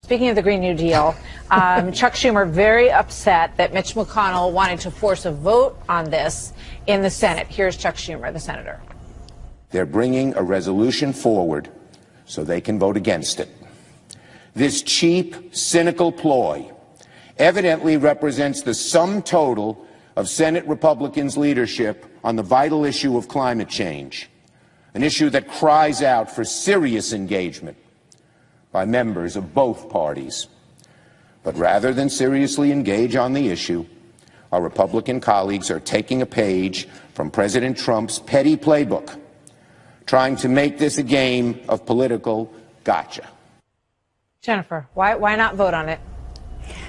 Speaking of the Green New Deal, Chuck Schumer very upset that Mitch McConnell wanted to force a vote on this in the Senate. Here's Chuck Schumer, the senator. They're bringing a resolution forward so they can vote against it. This cheap, cynical ploy evidently represents the sum total of Senate Republicans' leadership on the vital issue of climate change, an issue that cries out for serious engagement by members of both parties. But rather than seriously engage on the issue, our Republican colleagues are taking a page from President Trump's petty playbook, trying to make this a game of political gotcha. Jennifer, why not vote on it?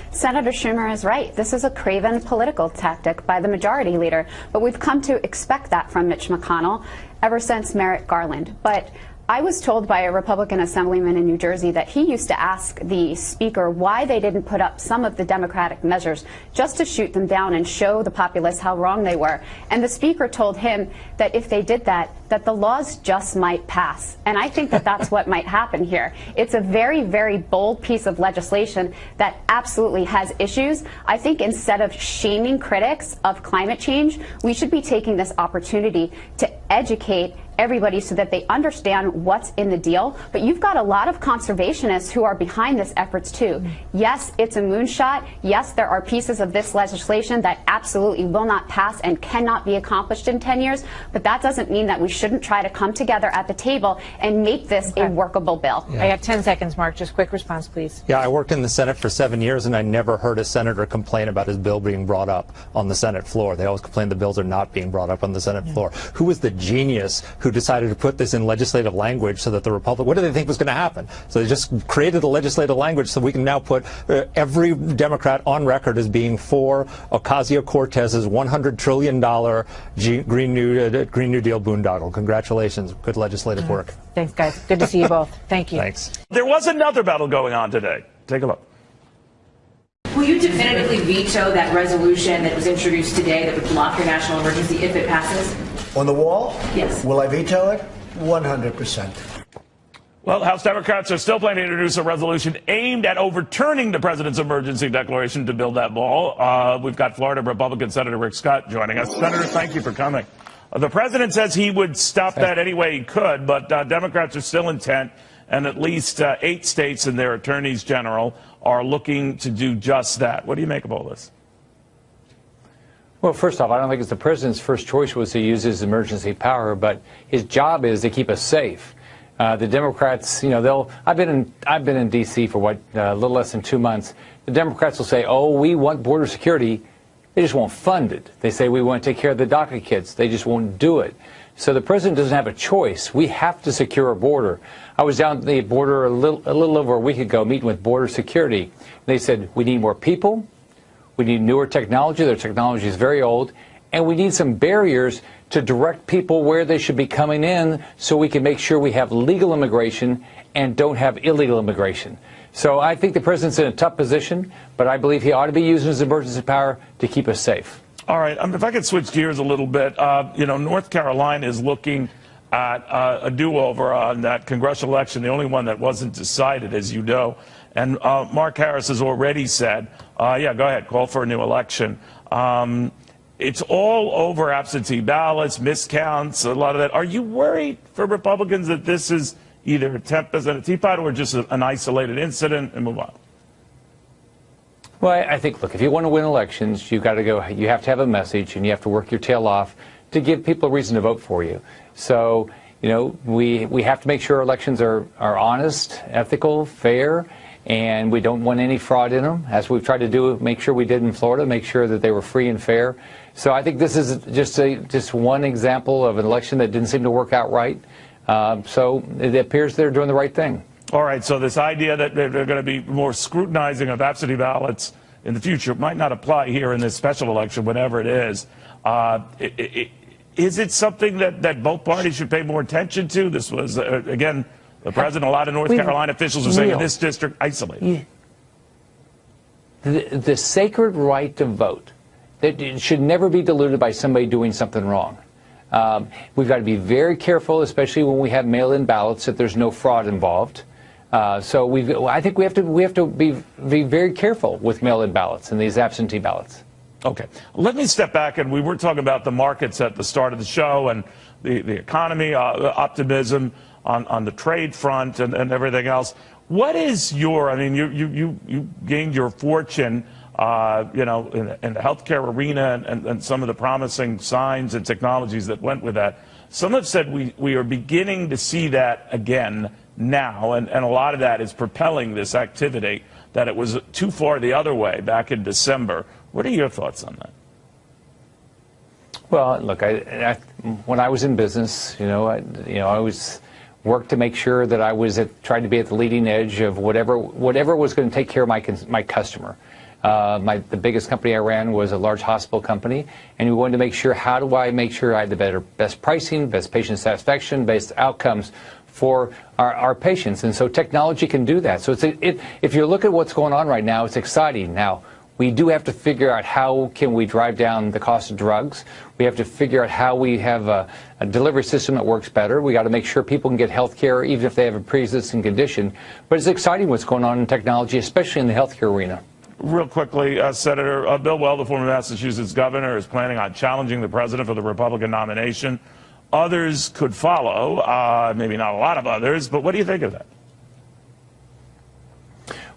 Senator Schumer is right. This is a craven political tactic by the majority leader, but we've come to expect that from Mitch McConnell ever since Merrick Garland. But I was told by a Republican assemblyman in New Jersey that he used to ask the speaker why they didn't put up some of the Democratic measures just to shoot them down and show the populace how wrong they were. And the speaker told him that if they did that, that the laws just might pass. And I think that that's what might happen here. It's a very, very bold piece of legislation that absolutely has issues. I think instead of shaming critics of climate change, we should be taking this opportunity to educate everybody so that they understand what's in the deal. But you've got a lot of conservationists who are behind this efforts too. Yes, it's a moonshot. Yes, there are pieces of this legislation that absolutely will not pass and cannot be accomplished in 10 years. But that doesn't mean that we shouldn't try to come together at the table and make this a workable bill. I have 10 seconds, Mark. Just quick response, please. Yeah, I worked in the Senate for 7 years, and I never heard a senator complain about his bill being brought up on the Senate floor. They always complain the bills are not being brought up on the Senate floor. Who was the genius who decided to put this in legislative language so that the Republic, what did they think was going to happen? So they just created the legislative language so we can now put every Democrat on record as being for Ocasio-Cortez's $100 trillion Green New Deal boondoggle. Congratulations. Good legislative work. Thanks, guys. Good to see you both. Thank you. Thanks. There was another battle going on today. Take a look. Will you definitively veto that resolution that was introduced today that would block your national emergency if it passes? On the wall? Yes. Will I veto it? 100%. Well, House Democrats are still planning to introduce a resolution aimed at overturning the president's emergency declaration to build that wall. We've got Florida Republican Senator Rick Scott joining us. Senator, thank you for coming. The president says he would stop that any way he could, but Democrats are still intent, and at least 8 states and their attorneys general are looking to do just that. What do you make of all this? Well, first off, I don't think it's the president's first choice was to use his emergency power, but his job is to keep us safe. The Democrats, you know, I've been in D.C. for a little less than 2 months. The Democrats will say, "Oh, we want border security." They just won't fund it. They say we want to take care of the DACA kids. They just won't do it. So the president doesn't have a choice. We have to secure our border. I was down at the border a little over a week ago meeting with border security. They said we need more people. We need newer technology. Their technology is very old. And we need some barriers to direct people where they should be coming in so we can make sure we have legal immigration and don't have illegal immigration. So I think the president's in a tough position, but I believe he ought to be using his emergency power to keep us safe. All right. If I could switch gears a little bit, North Carolina is looking at a do-over on that congressional election, the only one that wasn't decided, as you know. And Mark Harris has already said, yeah, go ahead, call for a new election. It's all over absentee ballots, miscounts, a lot of that. Are you worried for Republicans that this is either attempt as a teapot or just an isolated incident and move on? Well, I think, look, if you want to win elections, you have to have a message and you have to work your tail off to give people a reason to vote for you. So, we have to make sure elections are honest, ethical, fair, and we don't want any fraud in them, as we've tried to do, make sure we did in Florida, make sure that they were free and fair. So I think this is just one example of an election that didn't seem to work out right. So it appears they're doing the right thing. All right, so this idea that they're going to be more scrutinizing of absentee ballots in the future might not apply here in this special election, whatever it is. Is it something that both parties should pay more attention to? This was, again, the president, a lot of North Carolina officials are saying in this district, isolated. The sacred right to vote, that it should never be diluted by somebody doing something wrong. We've got to be very careful, especially when we have mail-in ballots, that there's no fraud involved. So I think we have to be very careful with mail-in ballots and these absentee ballots. Okay. Let me step back, and we were talking about the markets at the start of the show and the economy, optimism on the trade front and everything else. What is your, I mean, you gained your fortune, you know, in the healthcare arena and some of the promising signs and technologies that went with that. Some have said we are beginning to see that again now, and a lot of that is propelling this activity, that it was too far the other way back in December. What are your thoughts on that? Well, look, when I was in business, I always worked to make sure that I was trying to be at the leading edge of whatever was going to take care of my customer. The biggest company I ran was a large hospital company, and we wanted to make sure, how do I make sure I had the best pricing, best patient satisfaction, best outcomes for our patients. And so technology can do that. So if you look at what's going on right now, it's exciting. Now, we do have to figure out how can we drive down the cost of drugs. We have to figure out how we have a delivery system that works better. We got to make sure people can get health care even if they have a pre-existing condition. But it's exciting what's going on in technology, especially in the healthcare arena. Real quickly, Senator Bill Weld, the former Massachusetts governor, is planning on challenging the president for the Republican nomination. Others could follow, maybe not a lot of others, but what do you think of that?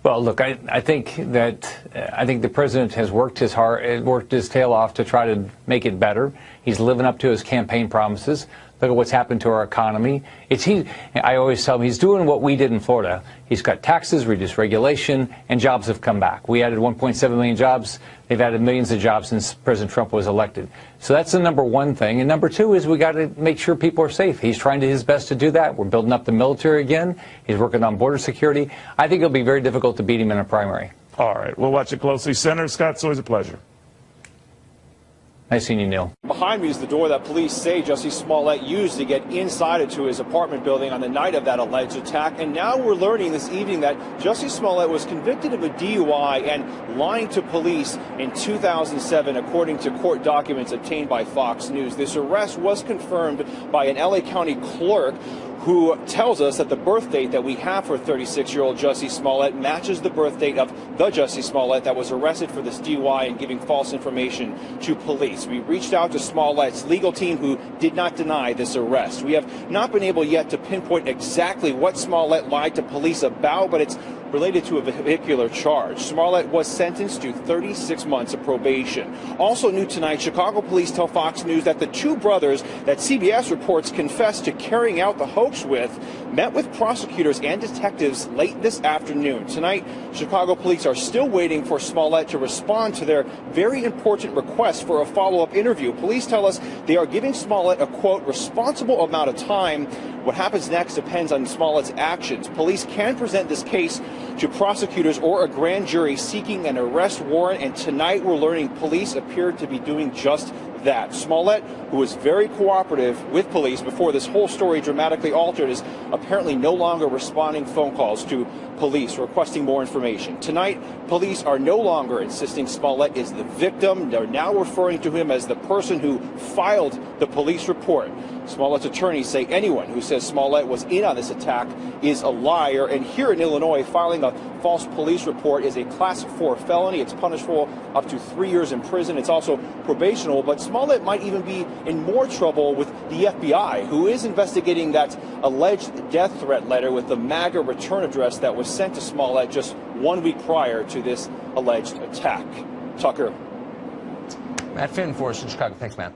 Well, look, I think the president has worked his tail off to try to make it better. He's living up to his campaign promises. Look at what's happened to our economy. I always tell him he's doing what we did in Florida. He's cut taxes, reduced regulation, and jobs have come back. We added 1.7 million jobs. They've added millions of jobs since President Trump was elected. So that's the number one thing. And number two is we got to make sure people are safe. He's trying his best to do that. We're building up the military again. He's working on border security. I think it'll be very difficult to beat him in a primary. All right. We'll watch it closely. Senator Scott, it's always a pleasure. Nice seeing you, Neil. Behind me is the door that police say Jussie Smollett used to get inside into his apartment building on the night of that alleged attack. And now we're learning this evening that Jussie Smollett was convicted of a DUI and lying to police in 2007, according to court documents obtained by Fox News. This arrest was confirmed by an LA County clerk who tells us that the birth date that we have for 36-year-old Jussie Smollett matches the birth date of the Jussie Smollett that was arrested for this DUI and giving false information to police. We reached out to Smollett's legal team, who did not deny this arrest. We have not been able yet to pinpoint exactly what Smollett lied to police about, but it's related to a vehicular charge. Smollett was sentenced to 36 months of probation. Also new tonight, Chicago police tell Fox News that the two brothers that CBS reports confessed to carrying out the hoax with met with prosecutors and detectives late this afternoon. Tonight, Chicago police are still waiting for Smollett to respond to their very important request for a follow-up interview. Police tell us they are giving Smollett a, quote, responsible amount of time. What happens next depends on Smollett's actions. Police can present this case to prosecutors or a grand jury seeking an arrest warrant, and tonight we're learning police appear to be doing just that. Smollett, who was very cooperative with police before this whole story dramatically altered, is apparently no longer responding phone calls to police requesting more information. Tonight, police are no longer insisting Smollett is the victim. They're now referring to him as the person who filed the police report. Smollett's attorneys say anyone who says Smollett was in on this attack is a liar. And here in Illinois, filing a false police report is a Class 4 felony. It's punishable up to 3 years in prison. It's also probational. But Smollett might even be in more trouble with the FBI, who is investigating that alleged death threat letter with the MAGA return address that was sent to Smollett just 1 week prior to this alleged attack. Tucker. Matt Finn for us in Chicago. Thanks, Matt.